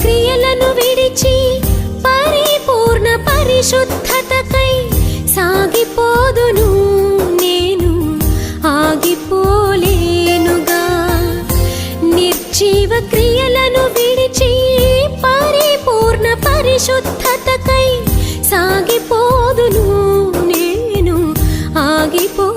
క్రియలను విడిచి పరిపూర్ణ పరిశుద్ధతకై సాగిపోదును నేను ఆగిపోలేనుగా నిర్జీవ క్రియలను విడిచి పరిపూర్ణ పరిశుద్ధతకై సాగిపోదును నేను ఆగిపో